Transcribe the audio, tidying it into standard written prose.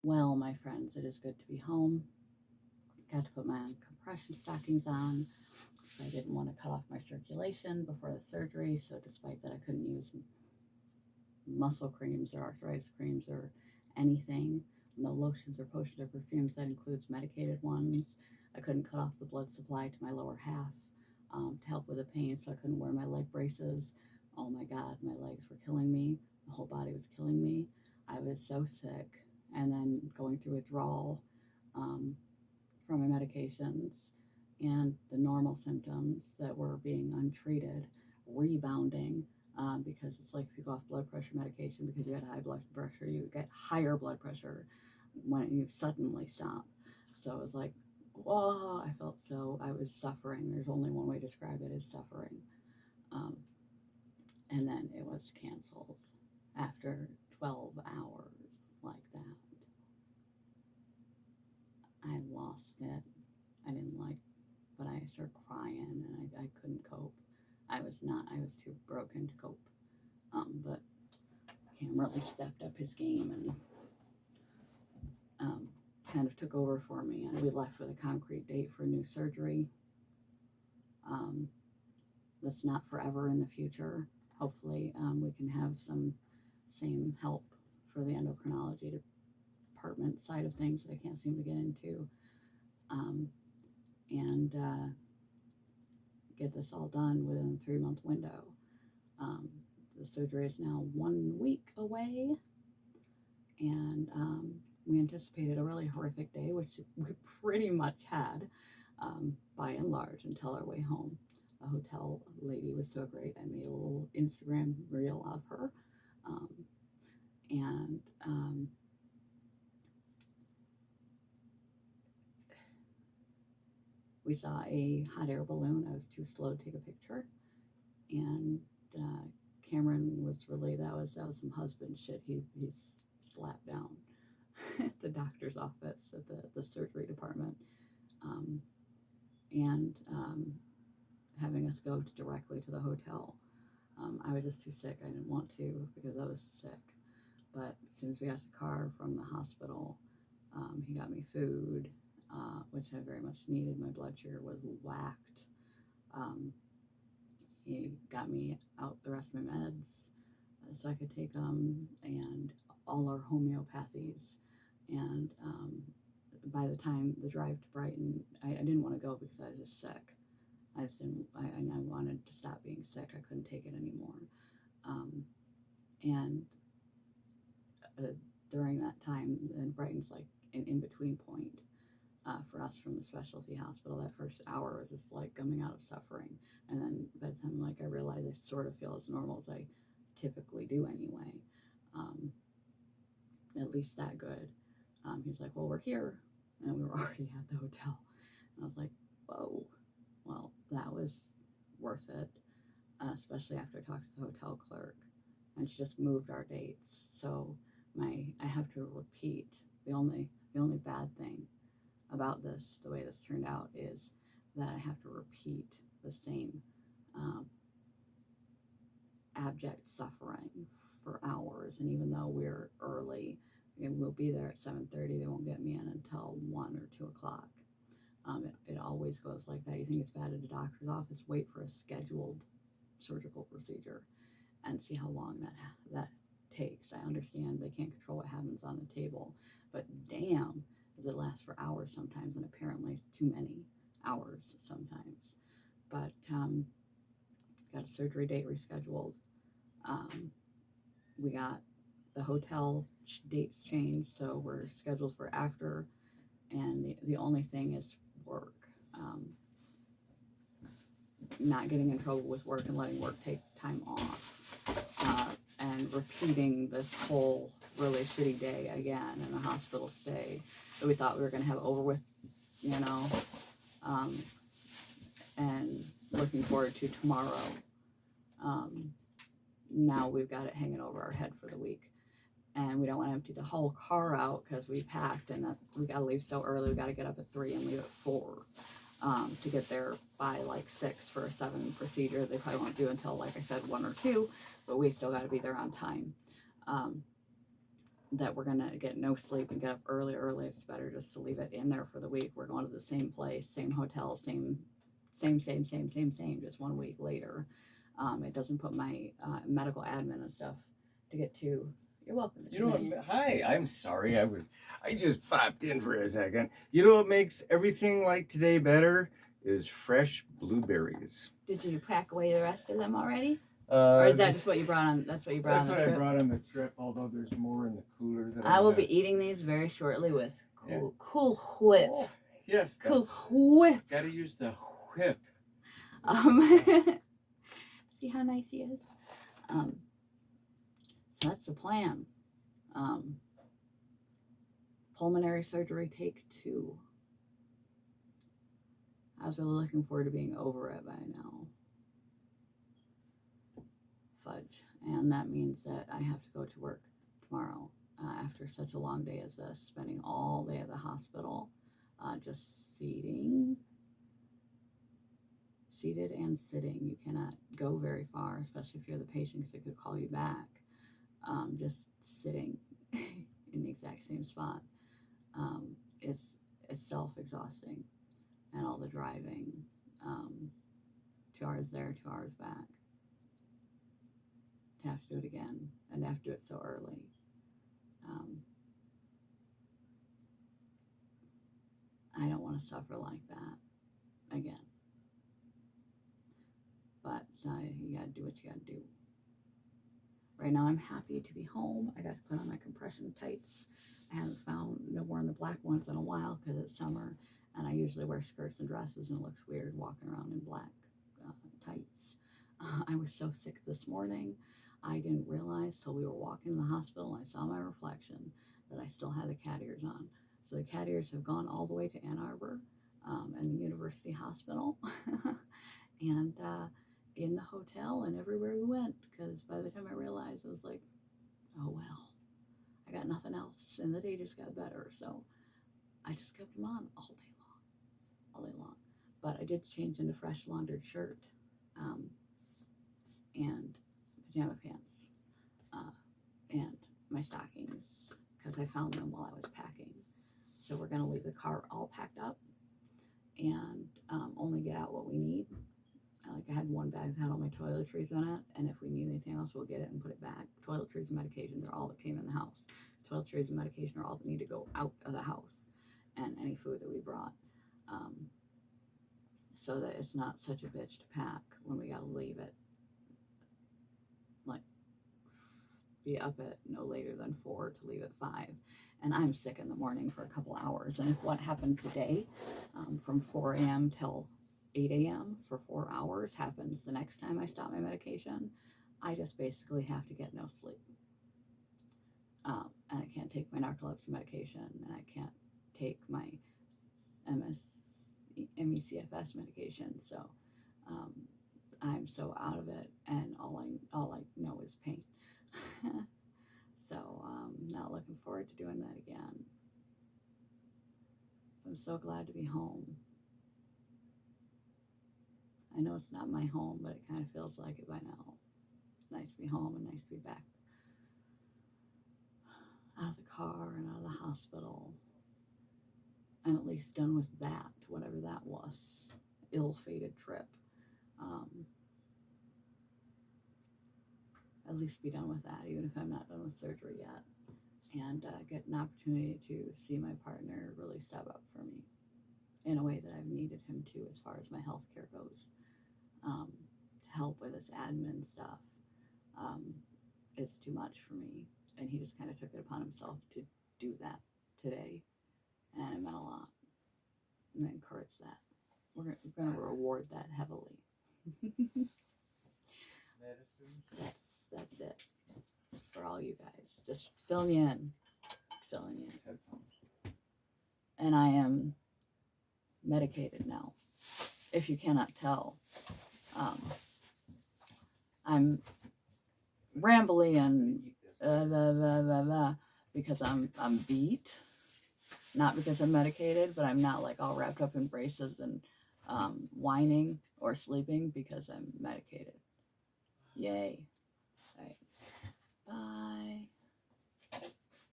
Well, my friends, it is good to be home. Got to put my compression stockings on. I didn't want to cut off my circulation before the surgery, so despite that, I couldn't use muscle creams or arthritis creams or anything. No lotions or potions or perfumes. That includes medicated ones. I couldn't cut off the blood supply to my lower half to help with the pain, so I couldn't wear my leg braces. Oh my God, my legs were killing me. My whole body was killing me. I was so sick. And then going through withdrawal um, from my medications and the normal symptoms that were being untreated, rebounding because it's like if you go off blood pressure medication because you had high blood pressure, you get higher blood pressure when you suddenly stop. So it was like, whoa, I was suffering. There's only one way to describe it as suffering. Um, and then it was canceled after 12 hours like that. I lost it. I didn't like, but I started crying and I couldn't cope. I was too broken to cope. But Cam really stepped up his game and um, kind of took over for me. And we left with a concrete date for new surgery. Um, that's not forever in the future. Hopefully, we can have some same help for the endocrinology department side of things that I can't seem to get into. Um, and get this all done within a 3 month window. Um, the surgery is now 1 week away, and we anticipated a really horrific day, which we pretty much had by and large until our way home. The hotel lady was so great. I made a little Instagram reel of her. Um, and We saw a hot air balloon. I was too slow to take a picture. And uh, Cameron was really, that was some husband shit. He's slapped down at the doctor's office at the surgery department, um, and having us go directly to the hotel. I was just too sick. I didn't want to because I was sick. But as soon as we got to the car from the hospital, he got me food, which I very much needed. My blood sugar was whacked. Um, he got me out the rest of my meds so I could take them, and all our homeopathies. And by the time the drive to Brighton, I didn't want to go because I was just sick. I just didn't, I wanted to stop being sick. I couldn't take it anymore. Um, and uh, During that time, and Brighton's like an in between point for us from the specialty hospital. That first hour was just like coming out of suffering. And then by the time like I realized I sort of feel as normal as I typically do anyway, um, at least that good. He's like, well, we're here. And we were already at the hotel. And I was like, whoa, well, that was worth it, especially after I talked to the hotel clerk. And she just moved our dates. So I have to repeat. The only bad thing about this, the way this turned out, is that I have to repeat the same um, abject suffering for hours. And even though we're early, and we'll be there at 7:30, they won't get me in until 1 or 2 o'clock. It always goes like that. You think it's bad at a doctor's office? Wait for a scheduled surgical procedure and see how long that takes. I understand they can't control what happens on the table, but damn, does it last for hours sometimes, and apparently too many hours sometimes. But got a surgery date rescheduled. Um, we got the hotel dates changed, so we're scheduled for after, and the only thing is work. Um, Not getting in trouble with work and letting work take time off, and repeating this whole really shitty day again in the hospital stay that we thought we were going to have over with, you know, um, and looking forward to tomorrow. Now we've got it hanging over our head for the week. And we don't want to empty the whole car out because we packed, and that we got to leave so early. We got to get up at 3 and leave at 4 to get there by like 6 for a 7 procedure. They probably won't do until, like I said, 1 or 2, but we still got to be there on time. Um, that we're gonna get no sleep and get up early. It's better just to leave it in there for the week. We're going to the same place, same hotel, same, just 1 week later. It doesn't put my medical admin and stuff to get to. You're welcome. You know what? Hi, I'm sorry. I just popped in for a second. You know what makes everything like today better is fresh blueberries. Did you pack away the rest of them already? Or is that just what you brought on? That's what you brought on the trip? That's what I brought on the trip, although there's more in the cooler. I will be eating these very shortly with Cool Whip. Oh, yes. Cool Whip. Gotta use the whip. See how nice he is? So that's the plan. Pulmonary surgery take 2. I was really looking forward to being over it by now. Fudge. And that means that I have to go to work tomorrow after such a long day as this, spending all day at the hospital, just seated and sitting. You cannot go very far, especially if you're the patient, because it could call you back. Just sitting in the exact same spot is self-exhausting, and all the driving, 2 hours there, 2 hours back, to have to do it again, and to have to do it so early. I don't want to suffer like that again. But you gotta do what you gotta do. Right now, I'm happy to be home. I got to put on my compression tights. I haven't found no more in the black ones in a while because it's summer, and I usually wear skirts and dresses, and it looks weird walking around in black tights. I was so sick this morning. I didn't realize till we were walking in the hospital and I saw my reflection that I still had the cat ears on. So the cat ears have gone all the way to Ann Arbor and the University Hospital and in the hotel and everywhere we went, because by the time I realized, I was like, oh well, I got nothing else, and the day just got better, so I just kept them on all day long. But I did change into fresh laundered shirt and pajama pants and my stockings, because I found them while I was packing. So we're going to leave the car all packed up and only get out what we need. Like I had one bag that had all my toiletries in it, and if we need anything else, we'll get it and put it back. Toiletries and medication, they're all that came in the house. Toiletries and medication are all that need to go out of the house, and any food that we brought. So that it's not such a bitch to pack when we gotta leave it. Like, be up at no later than 4 to leave at 5. And I'm sick in the morning for a couple hours. And if what happened today from 4 a.m. till 8 a.m. for 4 hours happens the next time I stop my medication, I just basically have to get no sleep. And I can't take my narcolepsy medication, and I can't take my MECFS medication. So I'm so out of it, and all I know is pain. So not looking forward to doing that again. I'm so glad to be home. I know it's not my home, but it kind of feels like it by now. It's nice to be home and nice to be back out of the car and out of the hospital. And at least done with that, whatever that was. Ill-fated trip. At least be done with that, even if I'm not done with surgery yet. And get an opportunity to see my partner really step up for me in a way that I've needed him to as far as my health care goes. To help with this admin stuff. It's too much for me. And he just kind of took it upon himself to do that today. And it meant a lot. And I encourage that. We're going to reward that heavily. That's it for all you guys. Just filling you in. And I am medicated now. If you cannot tell, I'm rambly and because I'm beat. Not because I'm medicated, but I'm not like all wrapped up in braces and whining or sleeping because I'm medicated. Yay. All right. Bye.